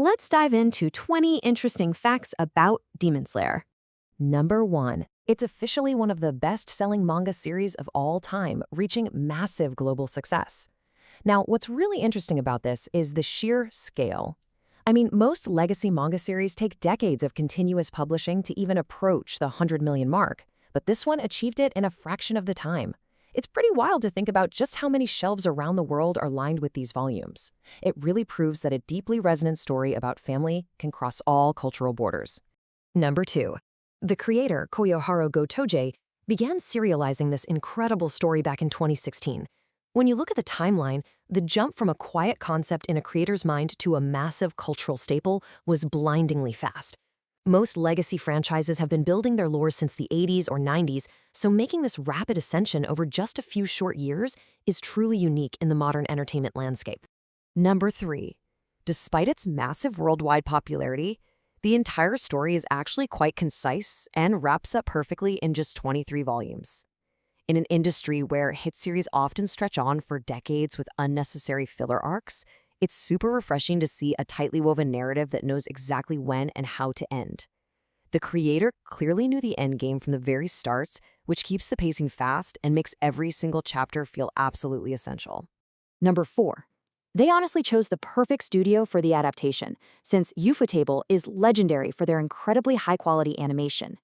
Let's dive into 20 interesting facts about Demon Slayer. Number 1. It's officially one of the best-selling manga series of all time, reaching massive global success. Now, what's really interesting about this is the sheer scale. I mean, most legacy manga series take decades of continuous publishing to even approach the 100 million mark, but this one achieved it in a fraction of the time. It's pretty wild to think about just how many shelves around the world are lined with these volumes. It really proves that a deeply resonant story about family can cross all cultural borders. Number 2. The creator, Koyoharu Gotoge, began serializing this incredible story back in 2016. When you look at the timeline, the jump from a quiet concept in a creator's mind to a massive cultural staple was blindingly fast. Most legacy franchises have been building their lore since the 80s or 90s, so making this rapid ascension over just a few short years is truly unique in the modern entertainment landscape. Number 3. Despite its massive worldwide popularity, the entire story is actually quite concise and wraps up perfectly in just 23 volumes. In an industry where hit series often stretch on for decades with unnecessary filler arcs, it's super refreshing to see a tightly woven narrative that knows exactly when and how to end. The creator clearly knew the end game from the very start, which keeps the pacing fast and makes every single chapter feel absolutely essential. Number 4. They honestly chose the perfect studio for the adaptation, since Ufotable is legendary for their incredibly high-quality animation.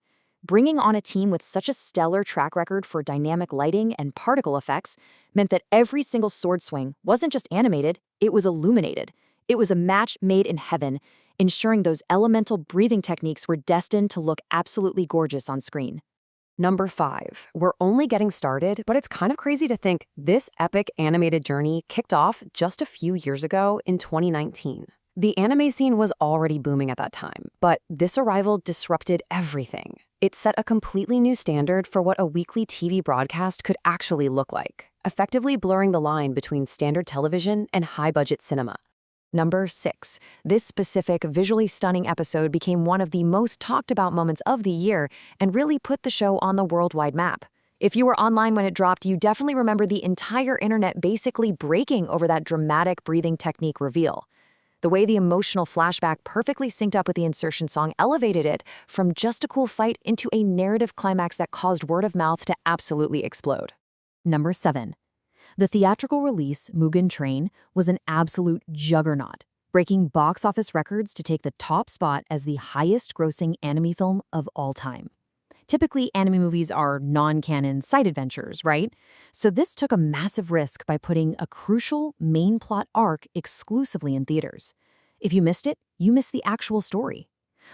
Bringing on a team with such a stellar track record for dynamic lighting and particle effects meant that every single sword swing wasn't just animated, it was illuminated. It was a match made in heaven, ensuring those elemental breathing techniques were destined to look absolutely gorgeous on screen. Number 5. We're only getting started, but it's kind of crazy to think this epic animated journey kicked off just a few years ago in 2019. The anime scene was already booming at that time, but this arrival disrupted everything. It set a completely new standard for what a weekly TV broadcast could actually look like, effectively blurring the line between standard television and high-budget cinema. Number 6. This specific, visually stunning episode became one of the most talked-about moments of the year and really put the show on the worldwide map. If you were online when it dropped, you definitely remember the entire internet basically breaking over that dramatic breathing technique reveal. The way the emotional flashback perfectly synced up with the insertion song elevated it from just a cool fight into a narrative climax that caused word of mouth to absolutely explode. Number 7. The theatrical release, Mugen Train, was an absolute juggernaut, breaking box office records to take the top spot as the highest-grossing anime film of all time. Typically, anime movies are non-canon side adventures, right? So this took a massive risk by putting a crucial main plot arc exclusively in theaters. If you missed it, you missed the actual story.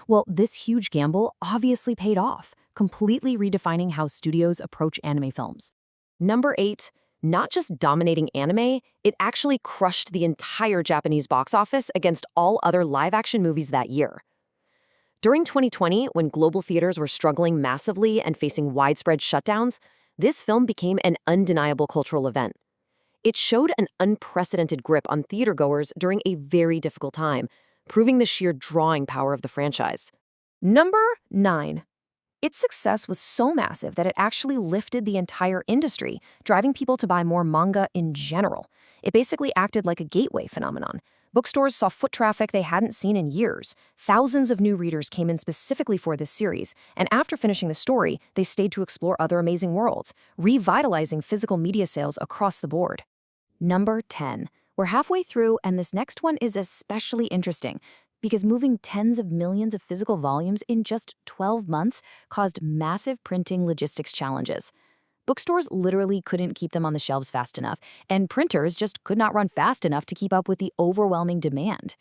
Well, this huge gamble obviously paid off, completely redefining how studios approach anime films. Number 8. Not just dominating anime, it actually crushed the entire Japanese box office against all other live-action movies that year. During 2020, when global theaters were struggling massively and facing widespread shutdowns, this film became an undeniable cultural event. It showed an unprecedented grip on theatergoers during a very difficult time, proving the sheer drawing power of the franchise. Number 9. Its success was so massive that it actually lifted the entire industry, driving people to buy more manga in general. It basically acted like a gateway phenomenon. Bookstores saw foot traffic they hadn't seen in years. Thousands of new readers came in specifically for this series, and after finishing the story, they stayed to explore other amazing worlds, revitalizing physical media sales across the board. Number 10. We're halfway through, and this next one is especially interesting, because moving tens of millions of physical volumes in just 12 months caused massive printing logistics challenges. Bookstores literally couldn't keep them on the shelves fast enough, and printers just could not run fast enough to keep up with the overwhelming demand.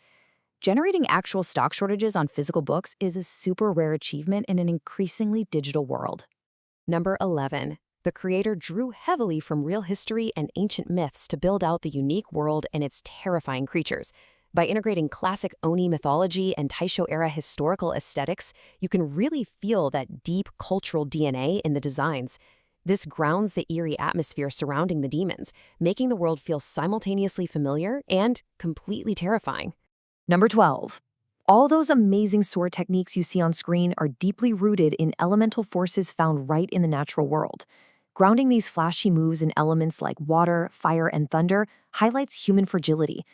Generating actual stock shortages on physical books is a super rare achievement in an increasingly digital world. Number 11. The creator drew heavily from real history and ancient myths to build out the unique world and its terrifying creatures. By integrating classic Oni mythology and Taisho-era historical aesthetics, you can really feel that deep cultural DNA in the designs. This grounds the eerie atmosphere surrounding the demons, making the world feel simultaneously familiar and completely terrifying. Number 12. All those amazing sword techniques you see on screen are deeply rooted in elemental forces found right in the natural world. Grounding these flashy moves in elements like water, fire, and thunder highlights human fragility.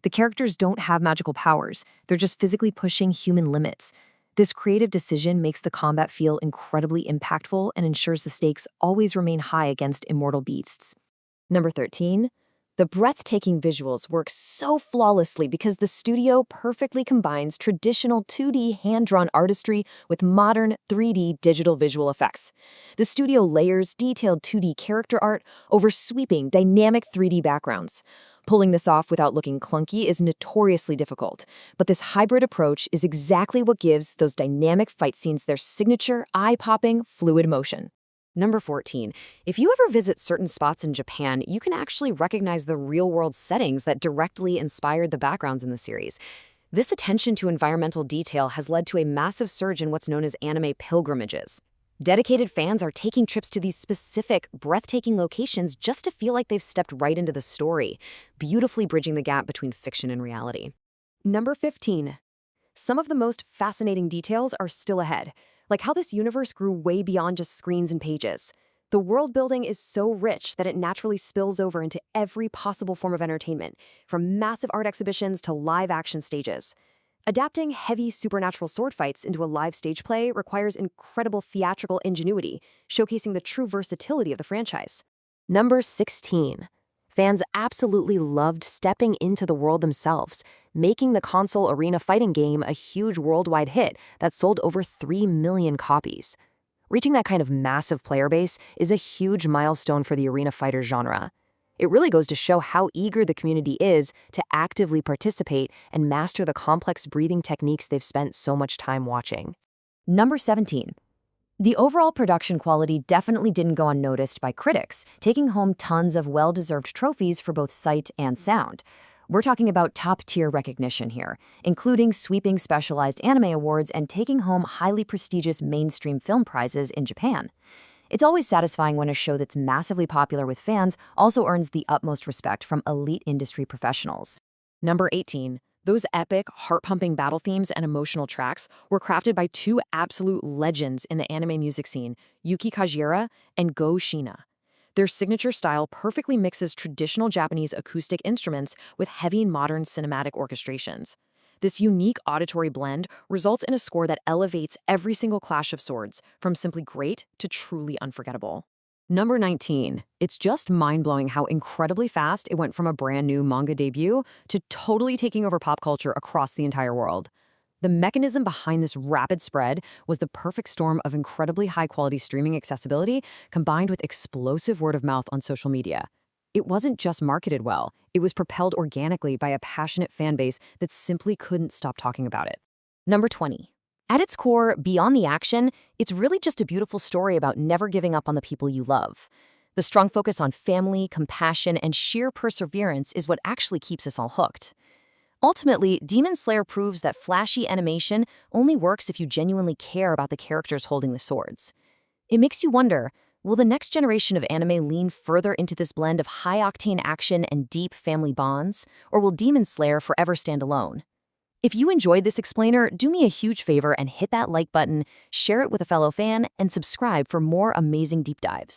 The characters don't have magical powers, they're just physically pushing human limits. This creative decision makes the combat feel incredibly impactful and ensures the stakes always remain high against immortal beasts. Number 13. The breathtaking visuals work so flawlessly because the studio perfectly combines traditional 2D hand-drawn artistry with modern 3D digital visual effects. The studio layers detailed 2D character art over sweeping, dynamic 3D backgrounds. Pulling this off without looking clunky is notoriously difficult, but this hybrid approach is exactly what gives those dynamic fight scenes their signature, eye-popping, fluid motion. Number 14. If you ever visit certain spots in Japan, you can actually recognize the real-world settings that directly inspired the backgrounds in the series. This attention to environmental detail has led to a massive surge in what's known as anime pilgrimages. Dedicated fans are taking trips to these specific, breathtaking locations just to feel like they've stepped right into the story, beautifully bridging the gap between fiction and reality. Number 15. Some of the most fascinating details are still ahead, like how this universe grew way beyond just screens and pages. The world building is so rich that it naturally spills over into every possible form of entertainment, from massive art exhibitions to live-action stages. Adapting heavy supernatural sword fights into a live stage play requires incredible theatrical ingenuity, showcasing the true versatility of the franchise. Number 16. Fans absolutely loved stepping into the world themselves, making the console arena fighting game a huge worldwide hit that sold over 3 million copies. Reaching that kind of massive player base is a huge milestone for the arena fighter genre. It really goes to show how eager the community is to actively participate and master the complex breathing techniques they've spent so much time watching. Number 17. The overall production quality definitely didn't go unnoticed by critics, taking home tons of well-deserved trophies for both sight and sound. We're talking about top-tier recognition here, including sweeping specialized anime awards and taking home highly prestigious mainstream film prizes in Japan. It's always satisfying when a show that's massively popular with fans also earns the utmost respect from elite industry professionals. Number 18. Those epic, heart-pumping battle themes and emotional tracks were crafted by two absolute legends in the anime music scene, Yuki Kajiura and Go Shina. Their signature style perfectly mixes traditional Japanese acoustic instruments with heavy modern cinematic orchestrations. This unique auditory blend results in a score that elevates every single clash of swords, from simply great to truly unforgettable. Number 19. It's just mind-blowing how incredibly fast it went from a brand new manga debut to totally taking over pop culture across the entire world. The mechanism behind this rapid spread was the perfect storm of incredibly high-quality streaming accessibility combined with explosive word-of-mouth on social media. It wasn't just marketed well, it was propelled organically by a passionate fan base that simply couldn't stop talking about it. Number 20. At its core, beyond the action, it's really just a beautiful story about never giving up on the people you love. The strong focus on family, compassion, and sheer perseverance is what actually keeps us all hooked. Ultimately, Demon Slayer proves that flashy animation only works if you genuinely care about the characters holding the swords. It makes you wonder, will the next generation of anime lean further into this blend of high-octane action and deep family bonds, or will Demon Slayer forever stand alone? If you enjoyed this explainer, do me a huge favor and hit that like button, share it with a fellow fan, and subscribe for more amazing deep dives.